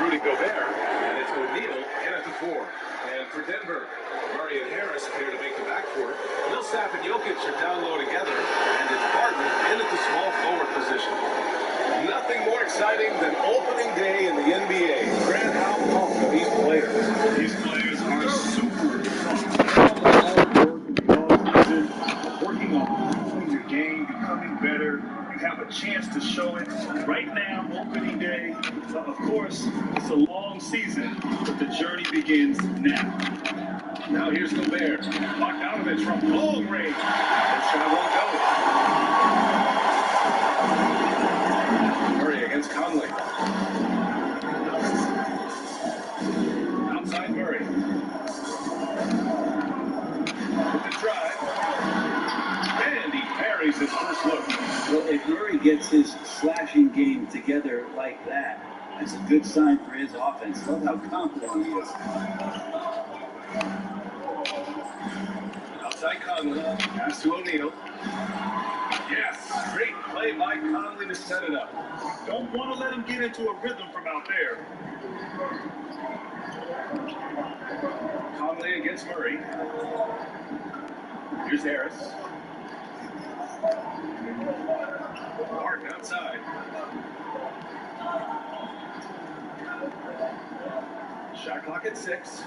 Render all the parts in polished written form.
Rudy Gobert, and it's O'Neal in at the 4. And for Denver, Murray and Harris appear to make the backcourt. Millsap and Jokic are down low together, and it's Barton in at the small forward position. Nothing more exciting than opening day in the NBA. Grant, how pumped are these players? These players are super pumped. All the hard work in the offseason, working on improving your game, becoming better. You have a chance to show it right now, opening day. Of course, it's a long season, but the journey begins now. Now here's Gobert. Bogdanovich from long range. This shot won't go. Murray against Conley. Outside Murray. With the drive. And he parries his first look. Well, if Murray gets his slashing game together like that, that's a good sign for his offense. Love how confident he is. Outside Conley. Pass to O'Neal. Yes, great play by Conley to set it up. Don't want to let him get into a rhythm from out there. Conley against Murray. Here's Harris. Martin outside. Shot clock at 6.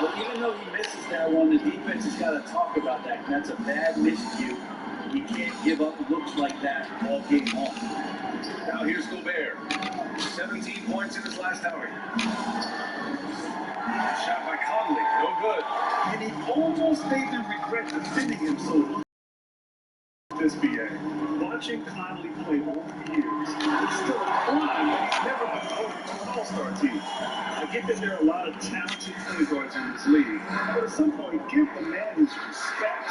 Well, even though he misses that one, the defense has got to talk about that. That's a bad miscue. You can't give up looks like that all game long. Now here's Gobert. 17 points in his last hour. Shot by Conley. No good. And he almost made them regret defending him so long. This BA. Watching Conley play over the years, it's still a climb, but he's never been voted to an all-star team. I get that there are a lot of talented point guards in this league, but at some point, give the man his respect.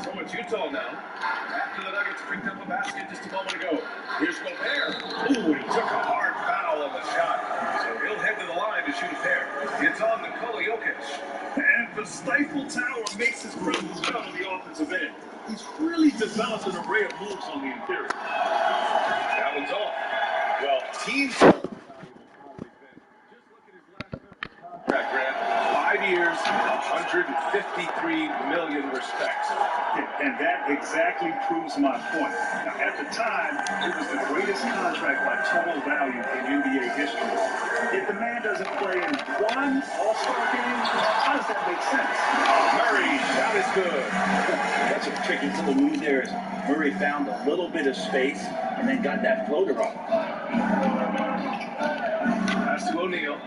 So it's Utah now. After the Nuggets picked up a basket just a moment ago. Here's Gobert. Ooh, he took a hard foul on the shot. So he'll head to the line to shoot a pair. It's on Nikola Jokic. And the Stifle Tower makes his presence felt on the offensive end. He's really developed an array of moves on the interior. That one's off. Well, teams. Just look at his last contract, Grant. 5 years, 153 million respects. And that exactly proves my point. Now, at the time, it was the greatest contract by total value in NBA history. If the man doesn't play in one all-star game, how does that make sense? Murray, that is good. That's a tricky little move there. Murray found a little bit of space and then got that floater up. Pass to O'Neal.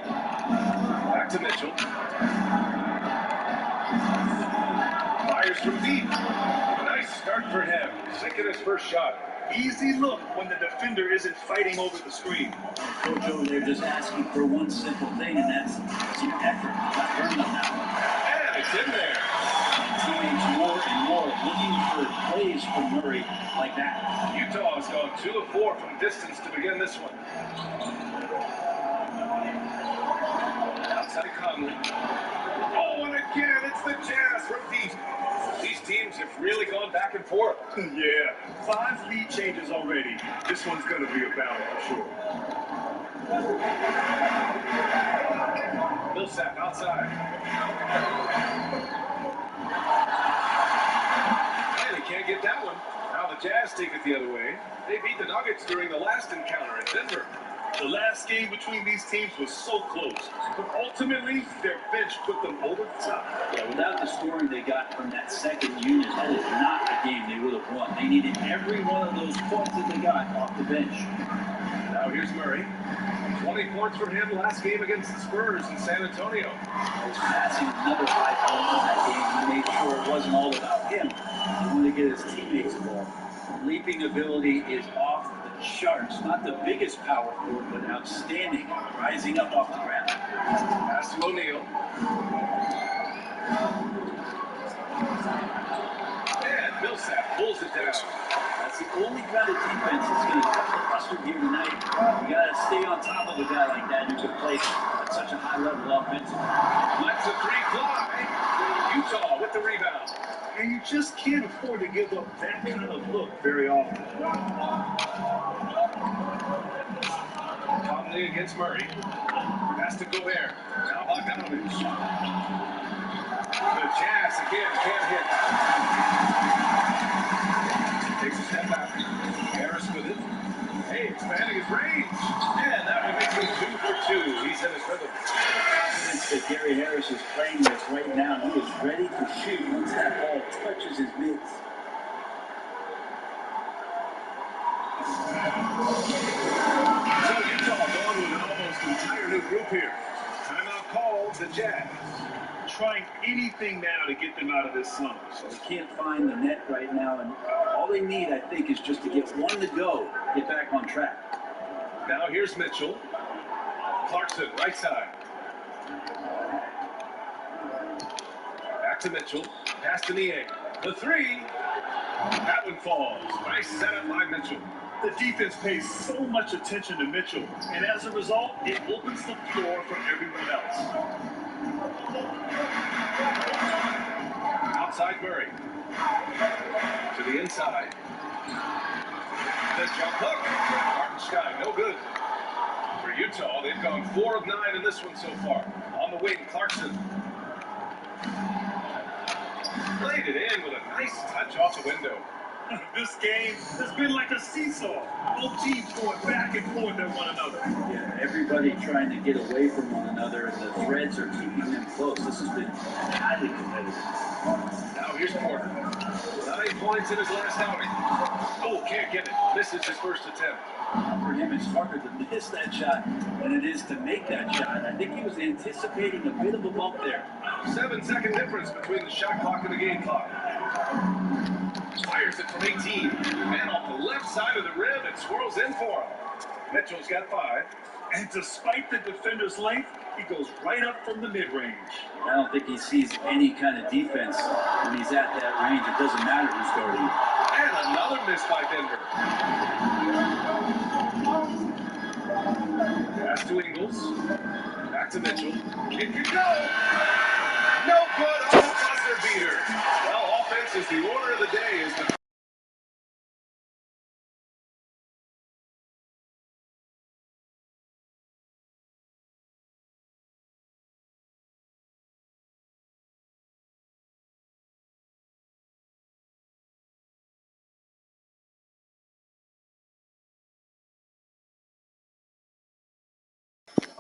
Back to Mitchell. Fires from deep. Nice start for him. Sinking his first shot. Easy look when the defender isn't fighting over the screen. Coach over there just asking for one simple thing, and that's some effort. Not burning on that one. And it's in there. Teammates more and more looking for plays from Murray like that. Utah has gone 2 of 4 from distance to begin this one. Outside Conley. Oh, and again, it's the Jazz from deep. These teams have really gone back and forth. Yeah, 5 lead changes already. This one's going to be a battle for sure. Millsap outside. And he can't get that one. Now the Jazz take it the other way. They beat the Nuggets during the last encounter in Denver. The last game between these teams was so close, but ultimately their bench put them over the top. Yeah, without the scoring they got from that second unit, that is not a game they would have won. They needed every one of those points that they got off the bench. Now here's Murray. 20 points from him last game against the Spurs in San Antonio. He was passing another high point in that game. He made sure it wasn't all about him. He wanted to get his teammates involved. Leaping ability is off the charts. Not the biggest power forward, but outstanding. Rising up off the ground. Pass to O'Neal. And Millsap pulls it down. That's the only kind of defense that's going to cut the mustard here tonight. You got to stay on top of a guy like that who can play at such a high level offensively. Lets a 3 fly. Utah with the rebound. And you just can't afford to give up that kind of look very often. Conley against Murray. Pass to Gobert. Now Bogdanovich. The Jazz again can't hit. Takes a step back. Harris with it. Hey, expanding his range. And that one makes him 2 for 2. He's in his rhythm. Confidence that Gary Harris is playing with right now. He is ready to shoot once that ball touches his mitts. So Utah going with an almost entire new group here. Timeout called the Jazz. Trying anything now to get them out of this slump. So they can't find the net right now, and all they need, I think, is just to get one to go, get back on track. Now here's Mitchell. Clarkson, right side. Back to Mitchell. Pass to Niang. The three. That one falls. Nice setup by Mitchell. The defense pays so much attention to Mitchell, and as a result, it opens the floor for everyone else. Outside Murray. To the inside. The jump hook. Hartenstein, no good. For Utah, they've gone 4 of 9 in this one so far. On the wing, Clarkson. Played it in with a nice touch off the window. This game has been like a seesaw. Both teams going back and forth at one another. Yeah, everybody trying to get away from one another, and the threads are keeping them close. This has been highly competitive. Now here's Porter. 9 points in his last outing. Oh, can't get it. Misses his first attempt. For him, it's harder to miss that shot than it is to make that shot. I think he was anticipating a bit of a bump there. 7-second difference between the shot clock and the game clock. Fires it from 18. Man off the left side of the rim and swirls in for him. Mitchell's got 5. And despite the defender's length, he goes right up from the mid-range. I don't think he sees any kind of defense when he's at that range. It doesn't matter who's guarding him. And another miss by Denver. Pass to Ingles. Back to Mitchell. It can go. No good on the buzzer beater. Well, offense is the order of the day. Is the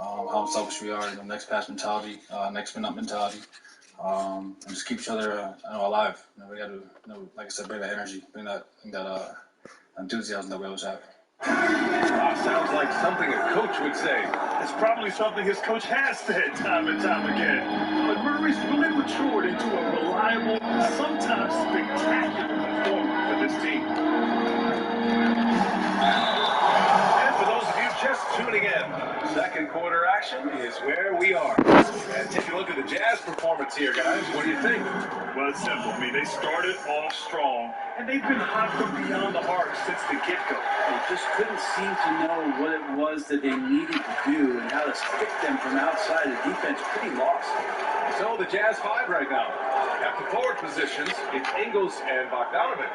how selfish we are, next pass mentality, next minute mentality, and just keep each other alive. We got to, like I said, bring that energy, bring that enthusiasm that we always have. sounds like something a coach would say. It's probably something his coach has said time and time again. But Murray's really matured into a reliable, sometimes spectacular performer for this team. And for those of you just tuning in, second quarter action is where we are. And take a look at the Jazz performance here, guys. What do you think? Well, it's simple. I mean, they started off strong, and they've been hot from beyond the arc since the get-go. They just couldn't seem to know what it was that they needed to do and how to stick them from outside. The defense pretty lost. So the Jazz 5 right now. At the forward positions, it's Ingles and Bogdanovich.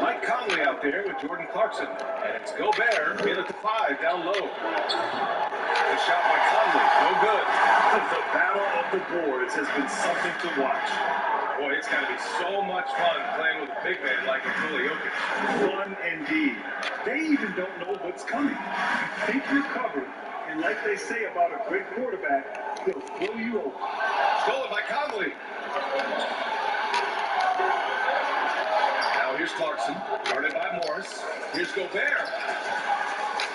Mike Conley out there with Jordan Clarkson. And it's Gobert in at the 5 down low. The shot by Conley, no good. The battle of the boards has been something to watch. Boy, it's got to be so much fun playing with a big man like Nikola Jokic. Fun indeed. They even don't know what's coming. You think you're covered, and like they say about a great quarterback, he'll blow you over. Stolen by Conley. Now here's Clarkson, guarded by Morris. Here's Gobert.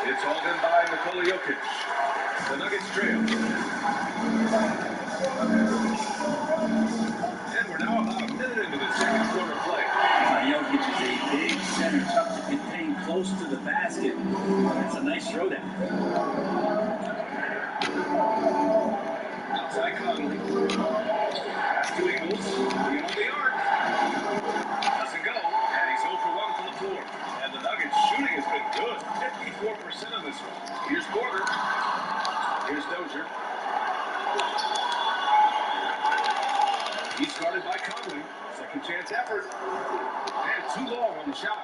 It's hauled in by Nikola Jokic. The Nuggets trail. And we're now about a minute into the second quarter play. Jokic is a big center, tough to contain close to the basket. That's a nice throwdown. Outside Conley. Pass to Ingles. Beyond the arc. Doesn't go. And he's 0 for 1 from the floor. And the Nuggets shooting has been good. 54% of this one. Here's Porter. Here's Dozier. He's guarded by Conley. Second chance effort. And too long on the shot.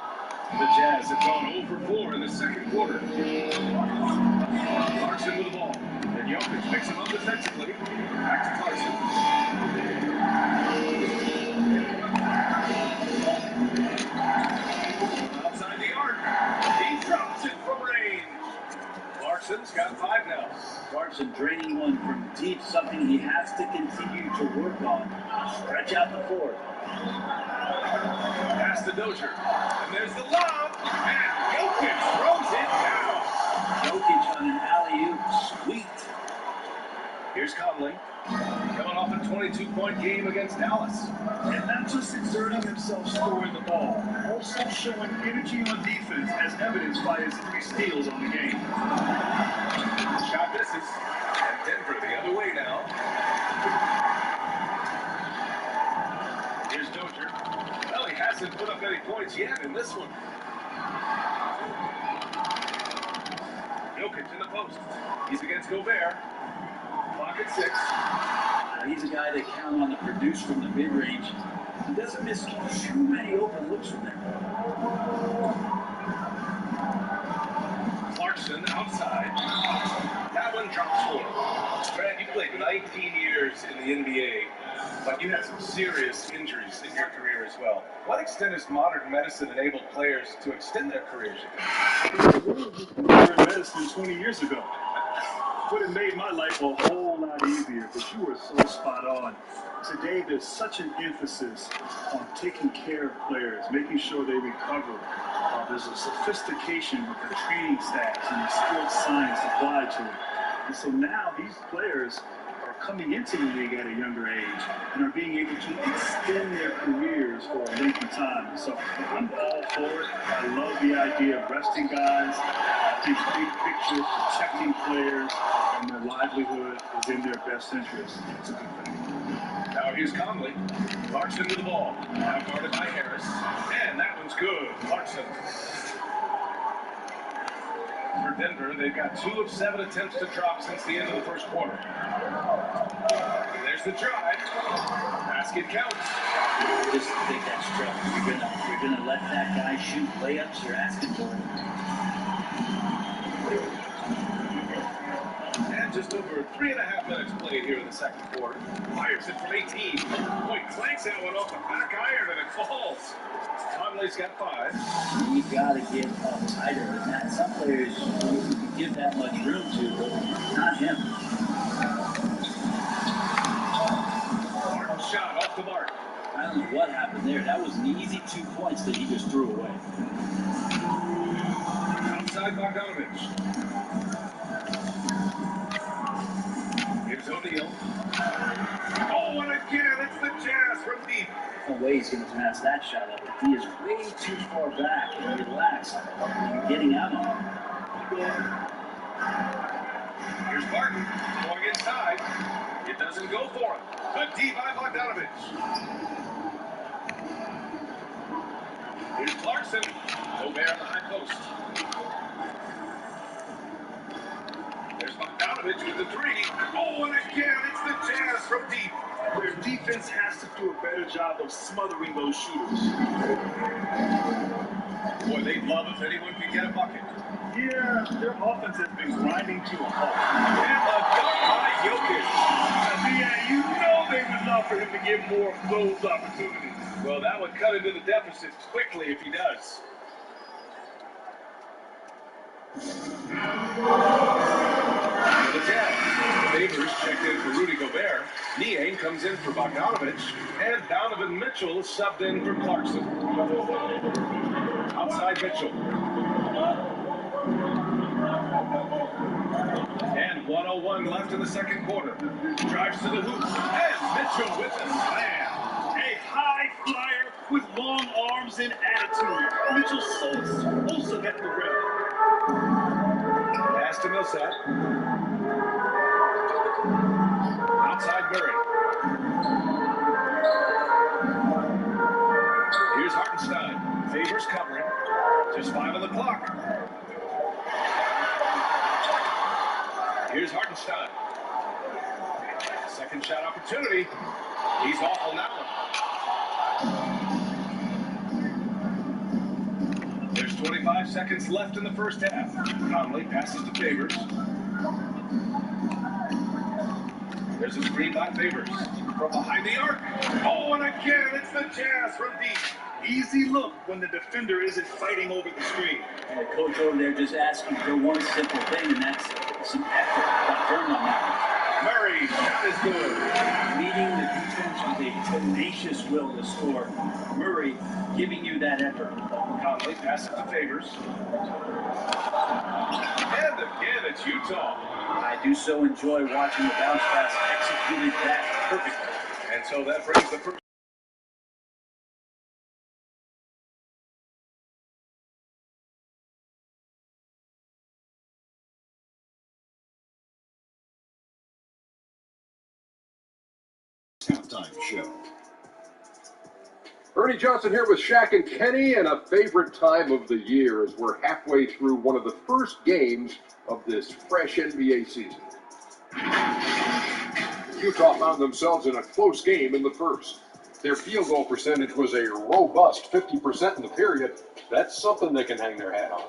The Jazz have gone 0 for 4 in the second quarter. Clarkson Clarkson's got 5 now. Clarkson draining one from deep, something he has to continue to work on. Stretch out the fourth. Pass to Dozier. And there's the lob. And Jokic throws it down. Jokic on an alley-oop. Sweet. Here's Conley. Coming off a 22-point game against Dallas. And not just exerting himself scoring the ball, also showing energy on defense as evidenced by his 3 steals on the game. Shot misses. And Denver the other way now. Here's Dozier. Well, he hasn't put up any points yet in this one. Jokic in the post. He's against Gobert. Clock at 6. He's a guy they count on to produce from the mid-range. He doesn't miss too many open looks from there. Clarkson outside. That one drops 4. Brad, you played 19 years in the NBA, but you had some serious injuries in your career as well. What extent has modern medicine enabled players to extend their careers? Modern medicine 20 years ago would have made my life a whole lot easier, but you were so spot on. Today, there's such an emphasis on taking care of players, making sure they recover. There's a sophistication with the training staffs and the skilled science applied to it. And so now these players are coming into the league at a younger age and are being able to extend their careers for a lengthy time. And so I'm all for it. I love the idea of resting guys. I think big picture, protecting players and their livelihood is in their best interest. It's a good thing. Now here's Conley. Clarkson to the ball. Now guarded by Harris. And that one's good. Clarkson. For Denver, they've got 2 of 7 attempts to drop since the end of the first quarter. There's the drive. Basket counts. Just take that stretch. You're gonna let that guy shoot layups. You're asking for it. And just over 3.5 minutes played here in the second quarter. Fires it from 18. Boy, clanks that one off the back iron and it falls. Conley's got 5. You've got to get up tighter than that. Some players you can give that much room to, but not him. Martin's shot off the mark. I don't know what happened there. That was an easy 2 points that he just threw away. Outside Bogdanovich. Here's O'Neal. Oh, and again, it's the Jazz from deep. No way he's going to pass that shot up. He is way too far back and relaxed. And getting out on him. Here's Martin going inside. It doesn't go for him. But deep by Bogdanovich. Here's Clarkson. Gobert on the high post. There's Bogdanovich with the 3. Oh, and again, it's the Jazz from deep. Their defense has to do a better job of smothering those shooters. Boy, they'd love if anyone could get a bucket. Yeah, their offense has been grinding to a halt. And a dunk by Jokic. Yeah, you know they would love for him to get more of those opportunities. Well, that would cut into the deficit quickly if he does. The Jazz. Favors checked in for Rudy Gobert. Niang comes in for Bogdanovich. And Donovan Mitchell is subbed in for Clarkson. Outside Mitchell. And 1:01 left in the second quarter. Drives to the hoop. And Mitchell with the slam. A high flyer with long arms and attitude. Mitchell so explosive at the rim. Pass to Millsap. Outside Murray. Here's Hartenstein. Favors covering. Just 5 on the clock. Here's Hartenstein. Second shot opportunity. He's off on that one. There's 25 seconds left in the first half. Conley passes to Favors. There's a screen by Favors. From behind the arc. Oh, and again, it's the Jazz from deep. Easy look when the defender isn't fighting over the screen. And the coach over there just asking for one simple thing, and that's some effort. Confirmed on that Murray, that is good. one. Leading the defense with a tenacious will to score. Murray giving you that effort. Conley passes to Favors. And again, it's Utah. I do so enjoy watching the bounce pass executed that perfectly. And so that brings the first. Halftime show. Ernie Johnson here with Shaq and Kenny, and a favorite time of the year as we're halfway through one of the first games of this fresh NBA season. Utah found themselves in a close game in the first. Their field goal percentage was a robust 50% in the period. That's something they can hang their hat on.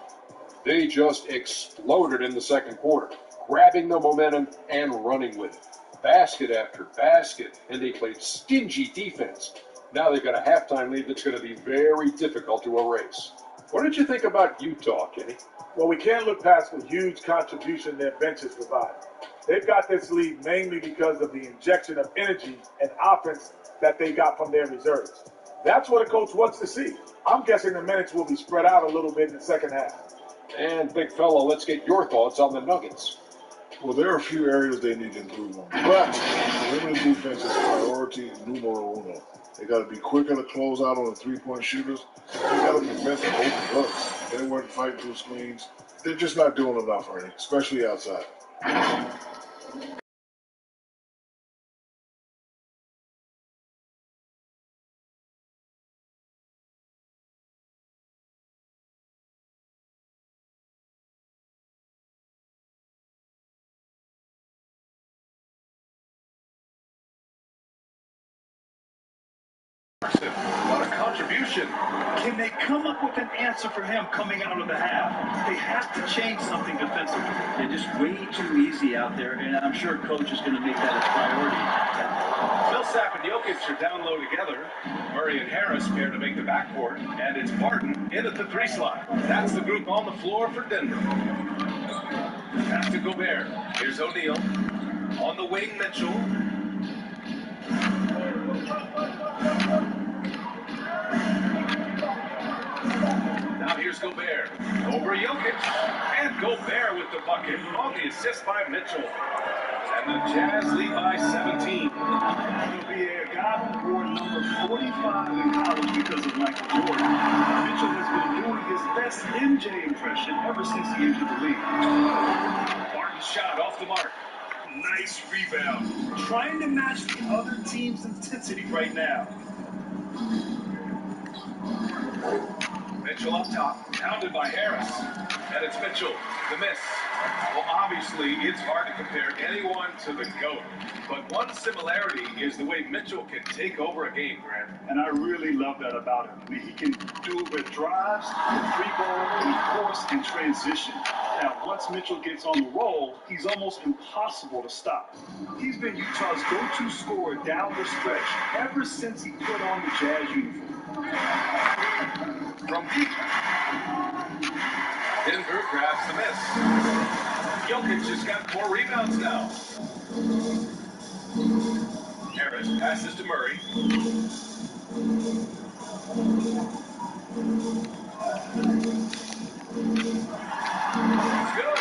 They just exploded in the second quarter, grabbing the momentum and running with it. Basket after basket, and they played stingy defense. Now they've got a halftime lead that's going to be very difficult to erase. What did you think about Utah, Kenny? Well, we can't look past the huge contribution their benches provide. They've got this lead mainly because of the injection of energy and offense that they got from their reserves. That's what a coach wants to see. I'm guessing the minutes will be spread out a little bit in the second half. And big fella, let's get your thoughts on the Nuggets. Well, there are a few areas they need to improve on. But perimeter defense is priority numero uno. They got to be quicker to close out on the three-point shooters. They got to prevent the open looks. They weren't fighting through screens. They're just not doing enough, Ernie, especially outside. A lot of contribution. Can they come up with an answer for him coming out of the half? They have to change something defensively. They're just way too easy out there, and I'm sure coach is going to make that a priority. Millsap and Jokic are down low together. Murray and Harris pair to make the backcourt, and it's Barton in at the three slot. That's the group on the floor for Denver. Pass to Gobert. Here's O'Neal. On the wing, Mitchell. Now here's Gobert. Over Jokic. And Gobert with the bucket on the assist by Mitchell. And the Jazz lead by 17. He'll be a guy who wore number 45 in college because of Michael Jordan. Mitchell has been doing his best MJ impression ever since he entered the league. Barton's shot off the mark. Nice rebound. Trying to match the other team's intensity right now. Mitchell up top, pounded by Harris. And it's Mitchell, the miss. Well, obviously, it's hard to compare anyone to the GOAT. But one similarity is the way Mitchell can take over a game, Grant. And I really love that about him. I mean, he can do it with drives, with free ball, and of course, in transition. Now, once Mitchell gets on the roll, he's almost impossible to stop. He's been Utah's go-to scorer down the stretch ever since he put on the Jazz uniform. From deep. Denver grabs the miss. Jokic has got 4 rebounds now. Harris passes to Murray. Good.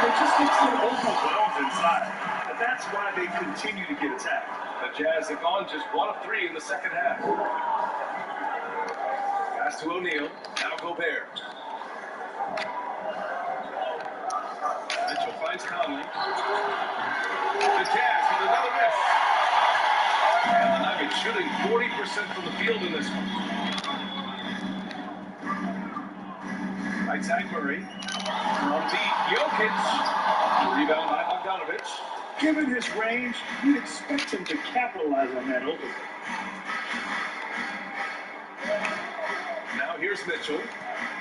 It just looks so overwhelmed inside. And that's why they continue to get attacked. The Jazz have gone just 1 of 3 in the second half. Pass to O'Neal. Now Gobert. Mitchell finds Conley. The Jazz with another miss. And the Nuggets shooting 40% from the field in this one. Right side Murray. From deep, Jokic. Rebound by Bogdanovich. Given his range, you'd expect him to capitalize on that opening. Now here's Mitchell.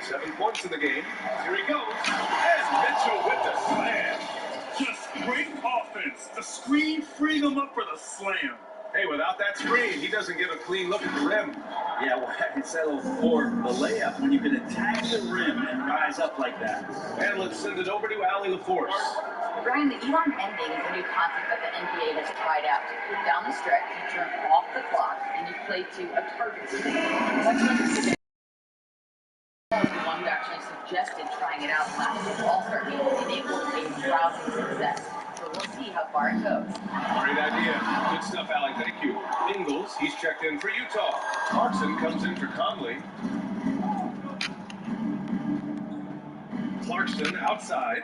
7 points in the game. Here he goes. And Mitchell with the slam. Just great offense. The screen freed him up for the slam. Hey, without that screen, he doesn't get a clean look at the rim. Yeah, well, having settled for the layup when you can attack the rim and rise up like that. And let's send it over to Allie LaForce. Brian, the Elon ending is a new concept that the NBA has tried out. Down the stretch, you turn off the clock and you play to a target speed. That's the one who actually suggested trying it out last All-Star game, and it was a rousing success. So we'll see how far it goes. Great idea. Good stuff, Allie. Thank you. Ingles, he's checked in for Utah. Clarkson comes in for Conley. Clarkson outside.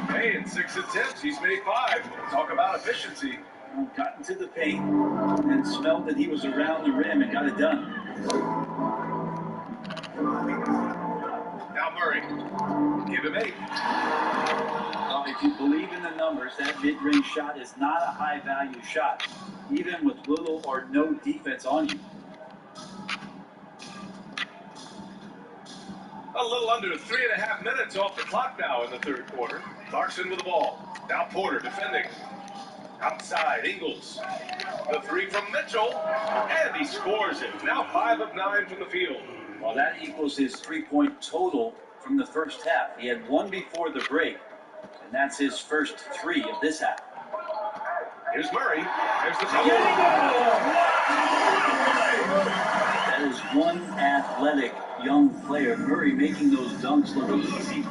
Hey, in 6 attempts, he's made 5. Talk about efficiency. Got into the paint and smelled that he was around the rim and got it done. Now Murray. Give him 8. If you believe in the numbers, that mid-range shot is not a high-value shot, even with little or no defense on you. A little under 3.5 minutes off the clock now in the third quarter. Clarkson with the ball. Now Porter defending. Outside, Ingles. The 3 from Mitchell. And he scores it. Now 5 of 9 from the field. Well, that equals his 3-point total from the first half. He had 1 before the break, and that's his first 3 of this half. Here's Murray. There's the foul. That is one athletic young player. Murray making those dunks look easy.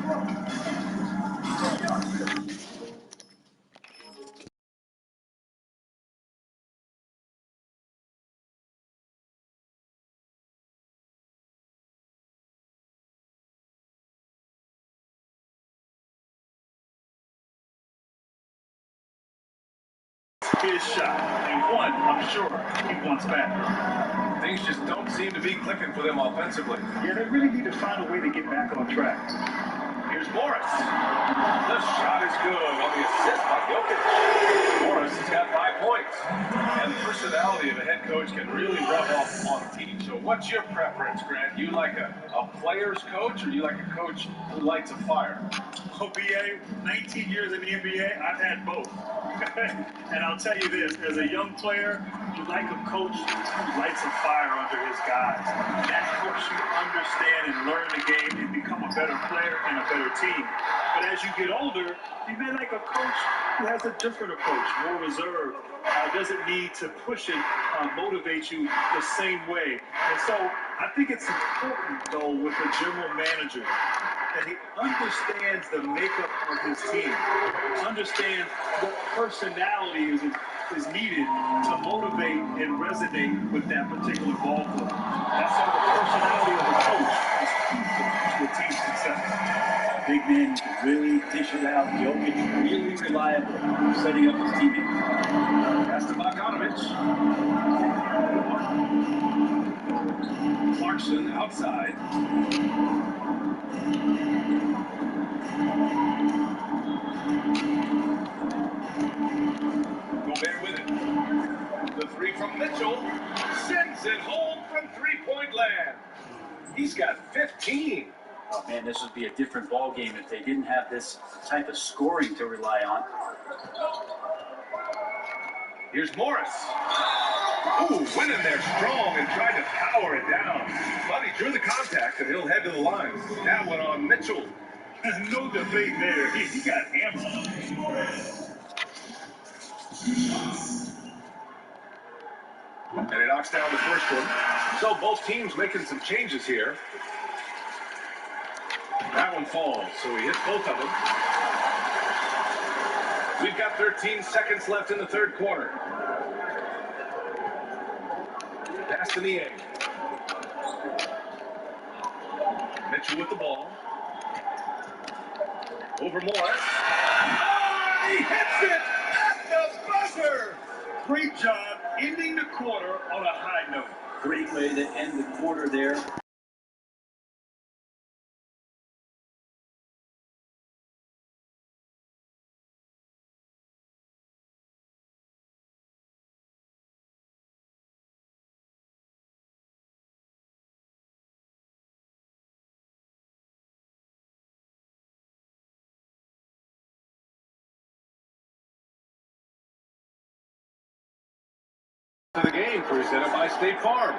His shot. And one, I'm sure, he wants back. Things just don't seem to be clicking for them offensively. Yeah, they really need to find a way to get back on track. Here's Morris. The shot is good on the assist by Jokic. Morris has got 5 points. And the personality of a head coach can really rub off on a team. So what's your preference, Grant? You like a player's coach, or you like a coach who lights a fire? Oh, BA, 19 years in the NBA, I've had both. And I'll tell you this, as a young player, you like a coach who lights a fire under his guys. That helps you understand and learn the game and become a better player and a better team. But as you get older, you may like a coach who has a different approach, more reserved, doesn't need to push and motivate you the same way. And so I think it's important, though, with a general manager that he understands the makeup of his team, understands what personality is needed to motivate and resonate with that particular ball club. That's how the personality of the coach is key to a team's success. Big man can really dish it out. Jokic really reliable, setting up his teammates. Pass to Bogdanovich. Clarkson outside. Gobert with it. The 3 from Mitchell sends it home from 3-point land. He's got 15. Oh man, this would be a different ball game if they didn't have this type of scoring to rely on. Here's Morris. Ooh, went in there strong and tried to power it down. But he drew the contact and he'll head to the line. That one on Mitchell. There's no debate there. He got hammered. And he knocks down the first one. So both teams making some changes here. That one falls, so he hits both of them. We've got 13 seconds left in the third quarter. Pass to Niang. Mitchell with the ball. Over Morris. Oh, he hits it at the buzzer! Great job ending the quarter on a high note. Great way to end the quarter there. To the game presented by State Farm.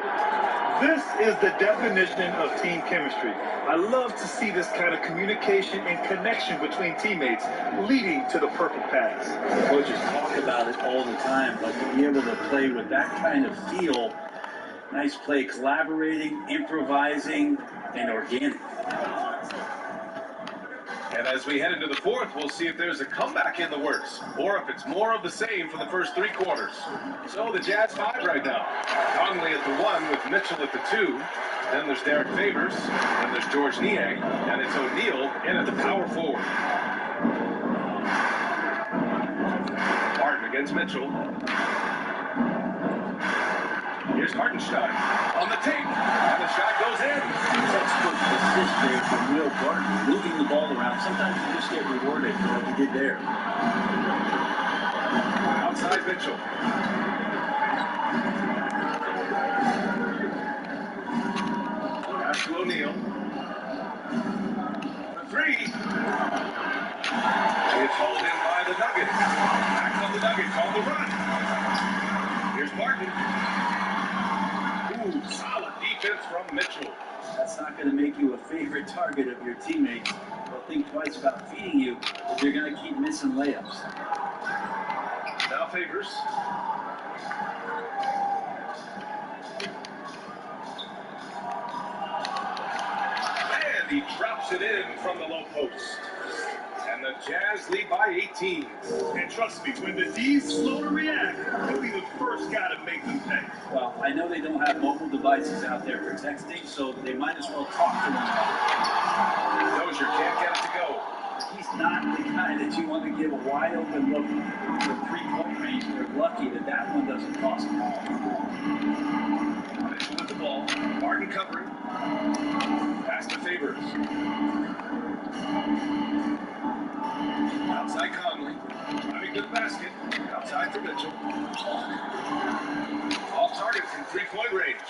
This is the definition of team chemistry. I love to see this kind of communication and connection between teammates leading to the perfect pass. Coaches talk about it all the time, but to be able to play with that kind of feel, nice play, collaborating, improvising, and organic. And as we head into the fourth, we'll see if there's a comeback in the works, or if it's more of the same for the first three quarters. So the Jazz 5 right now. Conley at the 1 with Mitchell at the 2. Then there's Derek Favors, then there's George Niang, and it's O'Neal in at the power forward. Martin against Mitchell. Here's Hartenstein on the take, and the shot goes in. Textbook assist there from Will Barton, moving the ball around. Sometimes you just get rewarded for what he did there. Outside Mitchell. Back to O'Neal. The 3. It's hauled in by the Nuggets. Back on the Nuggets on the run. Here's Martin. Ooh, solid defense from Mitchell. That's not going to make you a favorite target of your teammates. They'll think twice about feeding you if they're going to keep missing layups. Now Favors. And he drops it in from the low post. And the Jazz lead by 18. And trust me, when the D's slow to react, he'll be the first guy to make them pay. Well, I know they don't have mobile devices out there for texting, so they might as well talk to one another. Dozier can't get it to go. He's not the guy that you want to give a wide open look for 3-point range. They're lucky that that one doesn't cost them all. Mitchell with the ball. Martin covering. Pass to Favors. Outside Conley. Driving to the basket. Outside to Mitchell. All targets from 3-point range.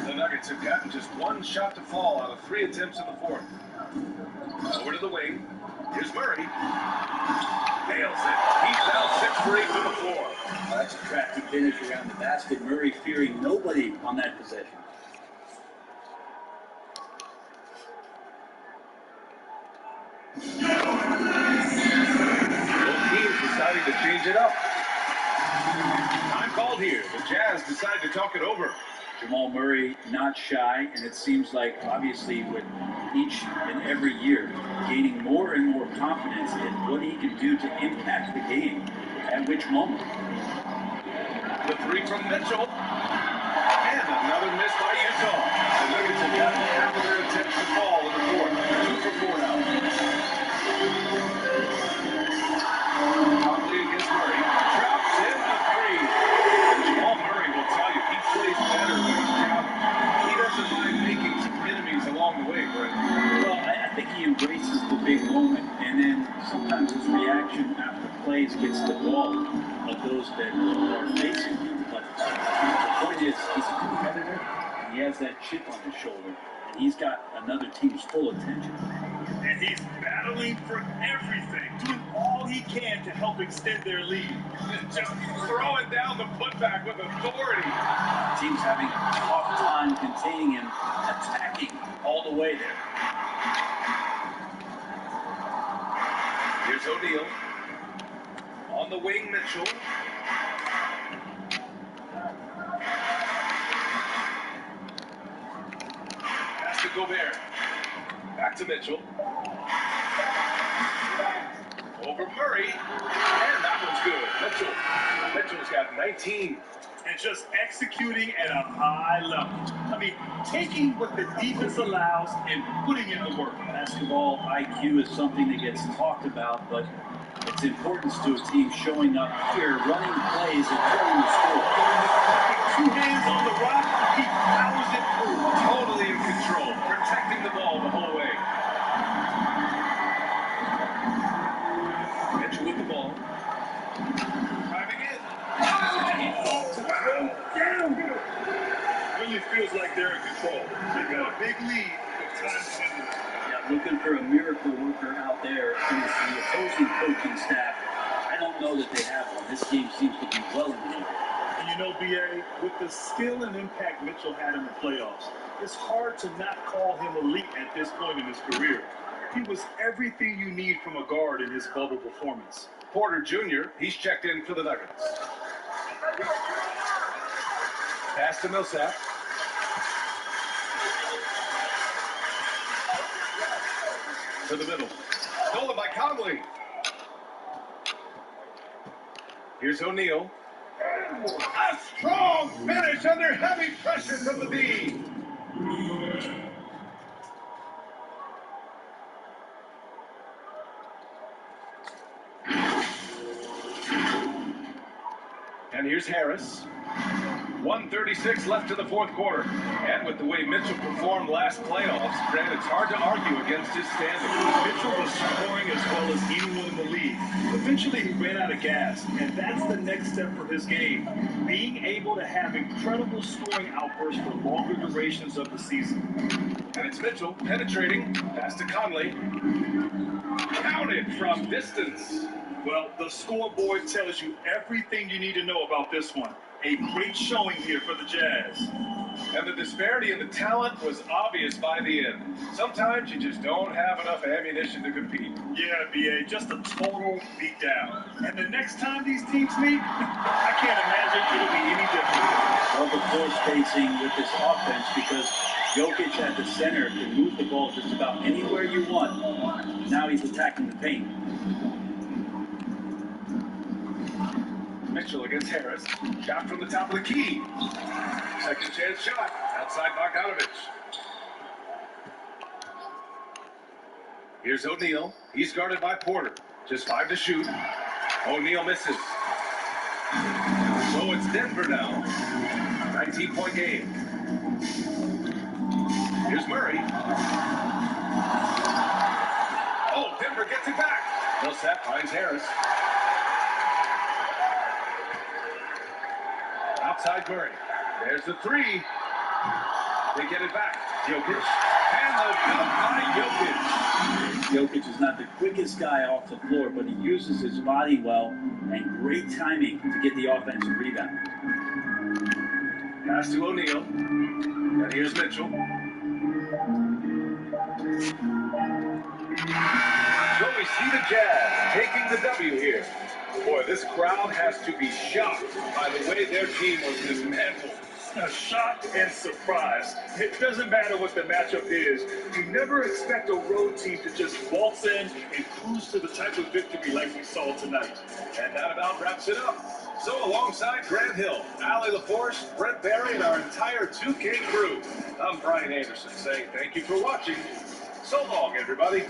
The Nuggets have gotten just one shot to fall out of 3 attempts in the fourth. Over to the wing. Here's Murray. Nails it. He's now 6 for 8 from the floor. That's a crafty finish around the basket. Murray fearing nobody on that possession. Both teams deciding to change it up. Time called here. The Jazz decide to talk it over. Jamal Murray not shy, and it seems like obviously with each and every year gaining more and more confidence in what he can do to impact the game at which moment. The 3 from Mitchell. And another miss by Utah. The Nuggets have gotten half of their attempts to fall in the fourth. 2 for 4 now. Conley against Murray. Drops in the 3. And Jamal Murray will tell you, he plays better when he's traveling. He doesn't mind making some enemies along the way, Brent. Well, I think he embraces the big moment, and then sometimes his reaction after plays gets the ball of those that are facing him. But the point is, he's a competitor, and he has that chip on his shoulder, and he's got another team's full attention. And he's battling for everything, doing all he can to help extend their lead. Just throwing down the putback with authority. Team's having a tough time containing him, attacking all the way there. Here's O'Neal. On the wing, Mitchell. Pass to Gobert. Back to Mitchell. Over Murray. And that one's good. Mitchell's got 19. And just executing at a high level. I mean, taking what the defense allows and putting in the work. Basketball IQ is something that gets talked about, but its importance to a team showing up here, running plays, and telling the score. 2 hands on the rock, he powers it through. Totally in control. Protecting the ball the whole way. Mitchell with the ball. Driving in. Down. Really feels like they're in control. They've got a big lead with time to end it. Yeah, looking for a miracle worker out there is the opposing coaching staff. I don't know that they have one. This game seems to be well in hand. And you You know, BA, with the skill and impact Mitchell had in the playoffs, it's hard to not call him elite at this point in his career. He was everything you need from a guard in his bubble performance. Porter Jr., he's checked in for the Nuggets. Pass to Millsap. To the middle. Stolen by Conley. Here's O'Neal. A strong finish under heavy pressure from the D. And here's Harris. 1:36 left in the fourth quarter. And with the way Mitchell performed last playoffs, Grant, it's hard to argue against his standing. Mitchell was scoring as well as anyone in the league. Eventually, he ran out of gas, and that's the next step for his game. Being able to have incredible scoring outbursts for longer durations of the season. And it's Mitchell penetrating. Pass to Conley. Counted from distance. Well, the scoreboard tells you everything you need to know about this one. A great showing here for the Jazz. And the disparity in the talent was obvious by the end. Sometimes you just don't have enough ammunition to compete. Yeah, BA, just a total beatdown. And the next time these teams meet, I can't imagine it'll be any different. Well, the floor spacing with this offense, because Jokic at the center can move the ball just about anywhere you want. Now he's attacking the paint. Mitchell against Harris. Shot from the top of the key. Second chance shot. Outside Bogdanovich. Here's O'Neal. He's guarded by Porter. Just 5 to shoot. O'Neal misses. So it's Denver now. 19-point game. Here's Murray. Oh, Denver gets it back. Millsap finds Harris. Outside Murray. There's the three. They get it back. Jokic. And the dunk by Jokic. Jokic is not the quickest guy off the floor, but he uses his body well and great timing to get the offensive rebound. Pass to O'Neal. And here's Mitchell. So we see the Jazz taking the W here. Boy, this crowd has to be shocked by the way their team was dismantled. Shocked and surprised. It doesn't matter what the matchup is. You never expect a road team to just waltz in and cruise to the type of victory like we saw tonight. And that about wraps it up. So alongside Grant Hill, Allie LaForce, Brent Barry, and our entire 2K crew, I'm Brian Anderson saying thank you for watching. So long, everybody.